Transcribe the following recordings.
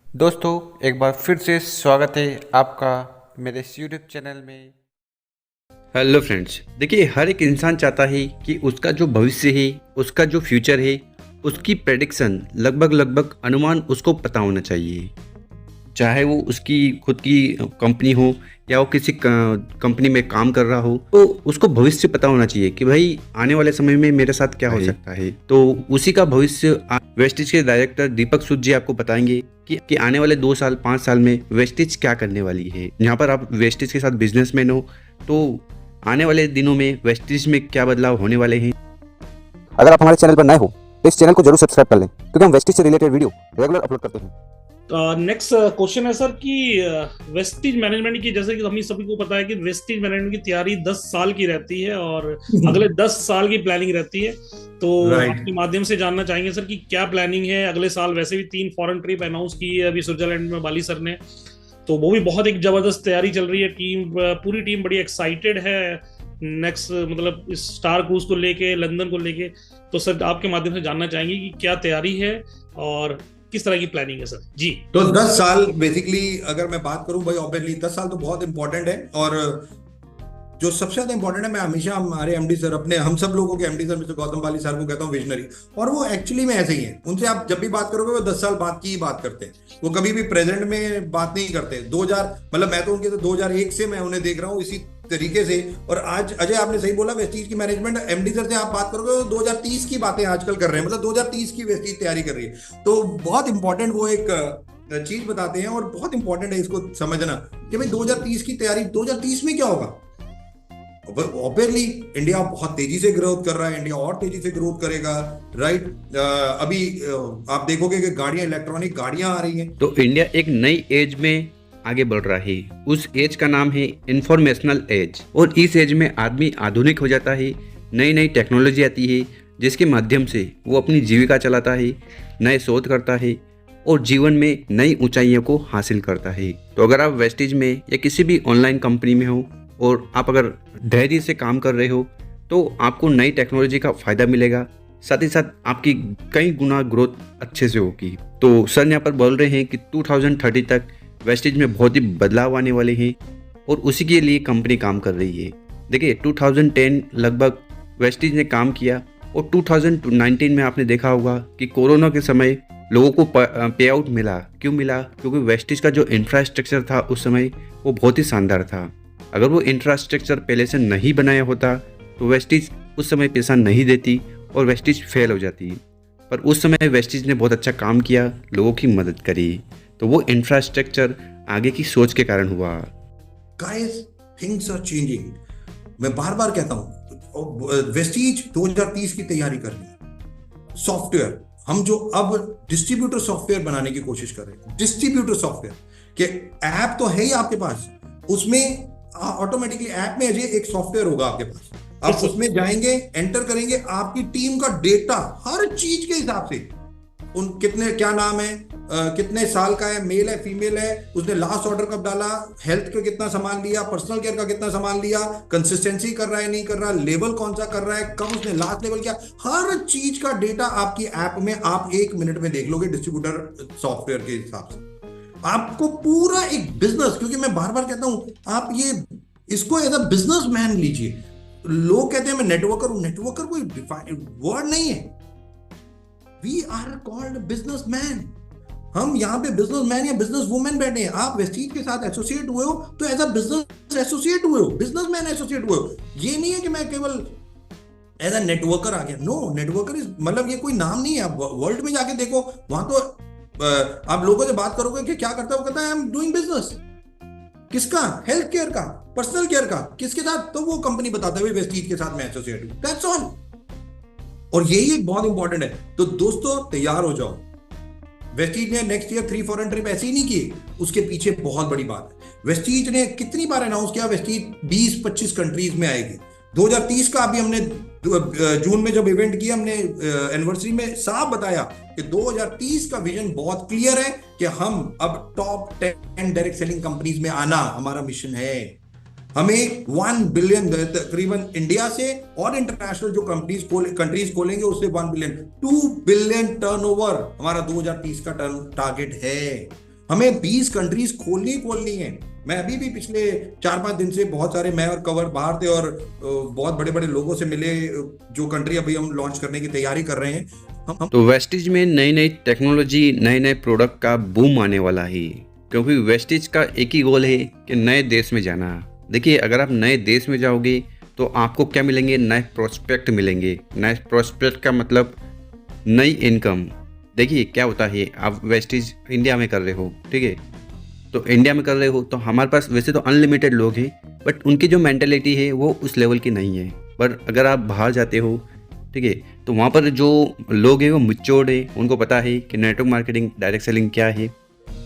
दोस्तों, एक बार फिर से स्वागत है आपका मेरे इस यूट्यूब चैनल में। हेलो फ्रेंड्स, देखिए हर एक इंसान चाहता है कि उसका जो भविष्य है, उसका जो फ्यूचर है, उसकी प्रेडिक्शन लगभग अनुमान उसको पता होना चाहिए। चाहे वो उसकी खुद की कंपनी हो या वो किसी कंपनी में काम कर रहा हो, तो उसको भविष्य पता होना चाहिए कि भाई आने वाले समय में मेरे साथ क्या हो सकता है। तो उसी का भविष्य वेस्टिज के डायरेक्टर दीपक सूद जी आपको बताएंगे कि आने वाले 2 साल 5 साल में वेस्टिज क्या करने वाली है। यहाँ पर आप वेस्टिज के साथ बिजनेसमैन हो, तो आने वाले दिनों में वेस्टिज में क्या बदलाव होने वाले हैं। अगर आप हमारे चैनल पर नए हो तो इस चैनल को जरूर सब्सक्राइब कर लें, क्योंकि हम वेस्टिज से रिलेटेड वीडियो रेगुलर अपलोड करते हैं। नेक्स्ट क्वेश्चन है सर कि वेस्टिज मैनेजमेंट की, जैसे कि हम सभी को पता है कि वेस्टिज मैनेजमेंट की तैयारी 10 साल की रहती है और अगले 10 साल की प्लानिंग रहती है। तो आपके माध्यम से जानना चाहेंगे सर कि क्या प्लानिंग है अगले साल। वैसे भी 3 फॉरेन ट्रिप अनाउंस की है अभी स्विट्जरलैंड में बाली सर ने, तो वो भी बहुत एक जबरदस्त तैयारी चल रही है। पूरी टीम बड़ी एक्साइटेड है नेक्स्ट, मतलब इस स्टार क्रूज को लेके, लंदन को लेके। तो सर आपके माध्यम से जानना चाहेंगे कि क्या तैयारी है और किस तरह की प्लानिंग है सर जी। तो 10 साल बेसिकली अगर मैं बात करूं भाई, ऑब्वियसली 10 साल तो बहुत इंपॉर्टेंट है। और जो सबसे ज्यादा इंपॉर्टेंट है, मैं हमेशा हमारे एमडी सर, अपने हम सब लोगों के एमडी सर मिस्टर गौतम बाली सर को कहता हूं विजनरी। और वो एक्चुअली में ऐसे ही हैं। उनसे आप जब भी बात करोगे वो 10 साल बाद की ही बात करते हैं, वो कभी भी प्रेजेंट में बात नहीं करते। 2000 मतलब मैं तो उनके 2001 से मैं उन्हें देख रहा हूँ इसी तरीके से। और आज अजय आपने सही बोला, वेस्टीज की मैनेजमेंट एमडी सर से आप बात करोगे तो 2030 की बातें आजकल कर रहे हैं, मतलब 2030 की वेस्टीज तैयारी कर रही है। तो बहुत इंपॉर्टेंट वो एक चीज बताते हैं और बहुत इंपॉर्टेंट है इसको समझना कि भाई 2030 की तैयारी, 2030 में क्या होगा। ऑब्वियसली इंडिया बहुत तेजी से ग्रोथ कर रहा है, इंडिया और तेजी से ग्रोथ करेगा, राइट। अभी आप देखोगे कि गाड़ियां, इलेक्ट्रॉनिक गाड़ियां आ रही हैं। तो इंडिया एक नई एज में आगे बढ़ रहा है। उस एज का नाम है इंफॉर्मेशनल एज। और इस एज में आदमी आधुनिक हो जाता है, नई नई टेक्नोलॉजी आती है जिसके माध्यम से वो अपनी जीविका चलाता है, नए शोध करता है और जीवन में नई ऊंचाइयों को हासिल करता है। तो अगर आप वेस्टिज में या किसी भी ऑनलाइन कंपनी में हो और आप अगर धैर्य से काम कर रहे हो, तो आपको नई टेक्नोलॉजी का फ़ायदा मिलेगा, साथ ही साथ आपकी कई गुना ग्रोथ अच्छे से होगी। तो सर यहाँ पर बोल रहे हैं कि 2030 तक वेस्टिज में बहुत ही बदलाव आने वाले हैं और उसी के लिए कंपनी काम कर रही है। देखिए 2010 लगभग वेस्टिज ने काम किया और 2019 में आपने देखा होगा कि कोरोना के समय लोगों को पे आउट मिला। क्यों मिला? क्योंकि वेस्टिज का जो इंफ्रास्ट्रक्चर था उस समय वो बहुत ही शानदार था। अगर वो इंफ्रास्ट्रक्चर पहले से नहीं बनाया होता तो वेस्टिज उस समय पैसा नहीं देती और वेस्टिज फेल हो जाती। पर उस समय वेस्टिज ने बहुत अच्छा काम किया, लोगों की मदद करी। तो वो इंफ्रास्ट्रक्चर आगे की सोच के कारण हुआ। Guys, things are changing. मैं बार बार कहता हूं वेस्टिज 2030 की तैयारी कर रही है। सॉफ्टवेयर, हम जो अब डिस्ट्रीब्यूटर सॉफ्टवेयर बनाने की कोशिश कर रहे हैं, डिस्ट्रीब्यूटर सॉफ्टवेयर के ऐप तो है ही आपके पास, उसमें ऑटोमेटिकली ऐप में अजय एक सॉफ्टवेयर होगा आपके पास। आप उसमें जाएंगे, एंटर करेंगे, आपकी टीम का डेटा हर चीज के हिसाब से, उन कितने, क्या नाम है, कितने साल का है, मेल है, फीमेल है, उसने लास्ट ऑर्डर कब डाला, हेल्थ का कितना सामान लिया, पर्सनल केयर का कितना सामान लिया, कंसिस्टेंसी कर रहा है नहीं कर रहा, लेवल कौन सा कर रहा है, कब उसने लास्ट लेवल किया, हर चीज का डेटा आपकी ऐप में आप 1 मिनट में देख लोगे डिस्ट्रीब्यूटर सॉफ्टवेयर के हिसाब से। आपको पूरा एक बिजनेस, क्योंकि मैं बार बार कहता हूं आप ये इसको एज अ बिजनेस मैन लीजिए। लोग कहते हैं मैं नेटवर्कर हूं, नेटवर्कर कोई डिफाइंड वर्ड नहीं है। We are called business man. हम यहाँ पे बिजनेस मैन या बिजनेस वुमेन बैठे हैं। आप वेस्टीज के साथ एसोसिएट हुए हो तो एज अ बिजनेस एसोसिएट हुए हो, बिजनेस मैन एसोसिएट हुए हो। ये नहीं है कि मैं केवल एज अ नेटवर्कर आ गया। नो, नेटवर्कर इज मतलब ये कोई नाम नहीं है। आप वर्ल्ड में जाके देखो, वहां तो आप लोगों से बात करोगे कि क्या करता है, वो कहता है आई एम डूइंग बिजनेस। किसका? हेल्थ केयर का, पर्सनल केयर का, किसके साथ? तो वो कंपनी बताता है वेस्टीज के साथ मैं एसोसिएट हूं, दैट्स ऑल। और यही एक बहुत इंपॉर्टेंट है। तो दोस्तों तैयार हो जाओ। वेस्टीज ने नेक्स्ट ईयर 3 फॉरेन ट्रिप ऐसे ही नहीं किए, उसके पीछे बहुत बड़ी बात है। वेस्टीज ने कितनी बार अनाउंस किया वेस्टीज 20-25 कंट्रीज में आएगी। 2030 का अभी हमने जून में जब इवेंट किया, हमने एनिवर्सरी में साफ बताया कि 2030 का विजन बहुत क्लियर है कि हम अब टॉप 10 डायरेक्ट सेलिंग कंपनीज में आना हमारा मिशन है। हमें 1 बिलियन तकरीबन इंडिया से और इंटरनेशनल जो कंट्रीज खोलेंगे उससे 1 बिलियन, 2 बिलियन टर्नओवर हमारा 2030 का टारगेट है। हमें 20 कंट्रीज खोलनी है। मैं अभी भी पिछले 4-5 दिन से बहुत सारे मैं और कवर बाहर थे और बहुत बड़े बड़े लोगों से मिले जो कंट्री अभी हम लॉन्च करने की तैयारी कर रहे हैं। तो वेस्टिज में नई नई टेक्नोलॉजी, नए नए प्रोडक्ट का बूम आने वाला है, क्योंकि वेस्टिज का एक ही गोल है कि नए देश में जाना। देखिए, अगर आप नए देश में जाओगे तो आपको क्या मिलेंगे? नए प्रोस्पेक्ट मिलेंगे। नए प्रोस्पेक्ट का मतलब नई इनकम। देखिए क्या होता है, आप वेस्टिज इंडिया में कर रहे हो, ठीक है, तो इंडिया में कर रहे हो तो हमारे पास वैसे तो अनलिमिटेड लोग हैं, बट उनकी जो मेंटेलिटी है वो उस लेवल की नहीं है। पर अगर आप बाहर जाते हो, ठीक है, तो वहाँ पर जो लोग हैं वो मैच्योर्ड है, उनको पता है कि नेटवर्क मार्केटिंग, डायरेक्ट सेलिंग क्या है।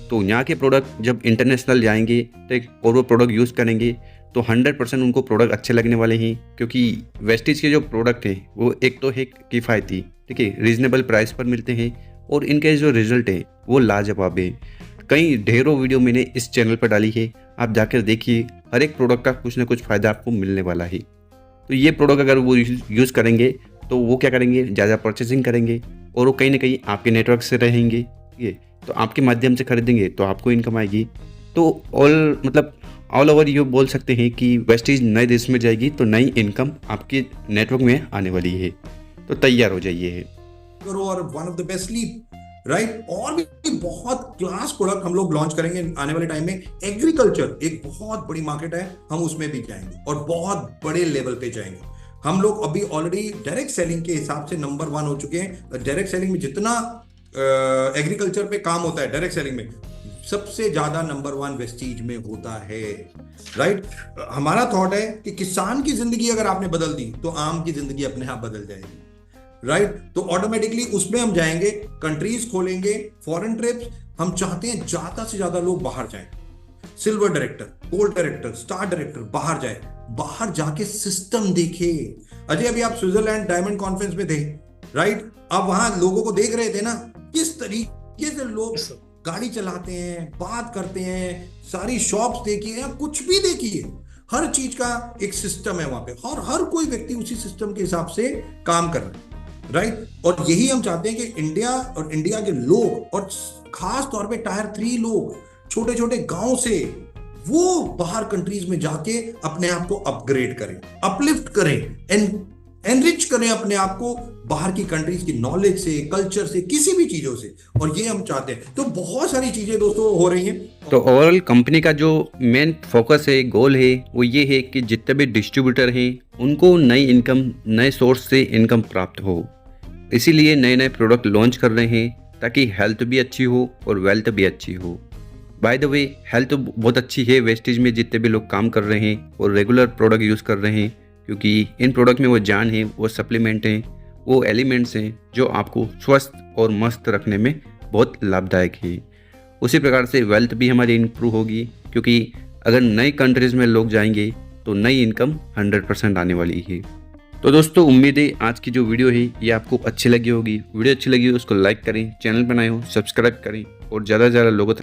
तो यहाँ के प्रोडक्ट जब इंटरनेशनल जाएंगे तो और वो प्रोडक्ट यूज़ करेंगे तो 100% उनको प्रोडक्ट अच्छे लगने वाले हैं, क्योंकि वेस्टिज के जो प्रोडक्ट हैं वो एक तो है किफ़ायती, ठीक है, रीजनेबल प्राइस पर मिलते हैं, और इनके जो रिजल्ट है वो लाजवाब है। कई ढेरों वीडियो मैंने इस चैनल पर डाली है, आप जाकर देखिए, हर एक प्रोडक्ट का कुछ ना कुछ फ़ायदा आपको मिलने वाला है। तो ये प्रोडक्ट अगर वो यूज़ करेंगे तो वो क्या करेंगे, ज़्यादा परचेसिंग करेंगे, और वो कहीं ना कहीं आपके नेटवर्क से रहेंगे, ठीक है, तो आपके माध्यम से खरीदेंगे तो आपको इनकम आएगी। तो ऑल ओवर ये बोल सकते हैं कि वेस्टिज नए देश में जाएगी तो नई इनकम आपके नेटवर्क में आने वाली है, तो तैयार हो जाइए। और one of the best leap, right, और भी बहुत क्लास प्रोडक्ट हम लोग लॉन्च करेंगे आने वाले टाइम में। एग्रीकल्चर एक बहुत बड़ी मार्केट है, हम उसमें भी जाएंगे और बहुत बड़े लेवल पे जाएंगे। हम लोग अभी ऑलरेडी डायरेक्ट सेलिंग के हिसाब से नंबर 1 हो चुके हैं। डायरेक्ट सेलिंग में जितना एग्रीकल्चर पे काम होता है, डायरेक्ट सेलिंग में सबसे ज्यादा नंबर 1 वेस्टीज में होता है, राइट। हमारा थॉट है कि किसान की जिंदगी अगर आपने बदल दी तो आम की जिंदगी अपने आप बदल जाएगी, राइट। तो ऑटोमेटिकली उसमें हम जाएंगे, कंट्रीज खोलेंगे, फॉरेन ट्रिप्स। हम चाहते हैं ज्यादा से ज्यादा लोग बाहर जाएं, silver director, gold director, star director बाहर जाए, बाहर जाके सिस्टम देखे। अजय, अभी आप स्विट्जरलैंड डायमंड कॉन्फ्रेंस में थे, राइट, आप वहां लोगों को देख रहे थे ना, किस तरीके से लोग गाड़ी चलाते हैं, बात करते हैं, सारी शॉप्स देखिए या कुछ भी देखिए, हर चीज का एक सिस्टम है वहां पे, और हर कोई व्यक्ति उसी सिस्टम के हिसाब से काम कर रहा है, राइट। और यही हम चाहते हैं कि इंडिया और इंडिया के लोग, और खास तौर पे टायर 3 लोग, छोटे छोटे गांव से, वो बाहर कंट्रीज में जाके अपने आप को अपग्रेड करें, अपलिफ्ट करें, एनरिच करें अपने आप को बाहर की कंट्रीज की नॉलेज से, कल्चर से, किसी भी चीजों से, और ये हम चाहते हैं। तो बहुत सारी चीजें दोस्तों हो रही हैं। तो ओवरऑल कंपनी का जो मेन फोकस है, गोल है, वो ये है कि जितने भी डिस्ट्रीब्यूटर हैं उनको नई इनकम, नए सोर्स से इनकम प्राप्त हो। इसीलिए नए नए प्रोडक्ट लॉन्च कर रहे हैं ताकि हेल्थ भी अच्छी हो और वेल्थ भी अच्छी हो। बाय द वे, हेल्थ तो बहुत अच्छी है वेस्टिज में, जितने भी लोग काम कर रहे हैं और रेगुलर प्रोडक्ट यूज़ कर रहे हैं, क्योंकि इन प्रोडक्ट में वो जान है, वो सप्लीमेंट हैं, वो एलिमेंट्स हैं जो आपको स्वस्थ और मस्त रखने में बहुत लाभदायक है। उसी प्रकार से वेल्थ भी हमारी इम्प्रूव होगी, क्योंकि अगर नई कंट्रीज़ में लोग जाएंगे तो नई इनकम 100% आने वाली है। तो दोस्तों, उम्मीद है आज की जो वीडियो है ये आपको अच्छी लगी होगी। वीडियो अच्छी लगी हो उसको लाइक करें, चैनल बनाए हो सब्सक्राइब करें, और ज़्यादा से ज़्यादा लोगों तक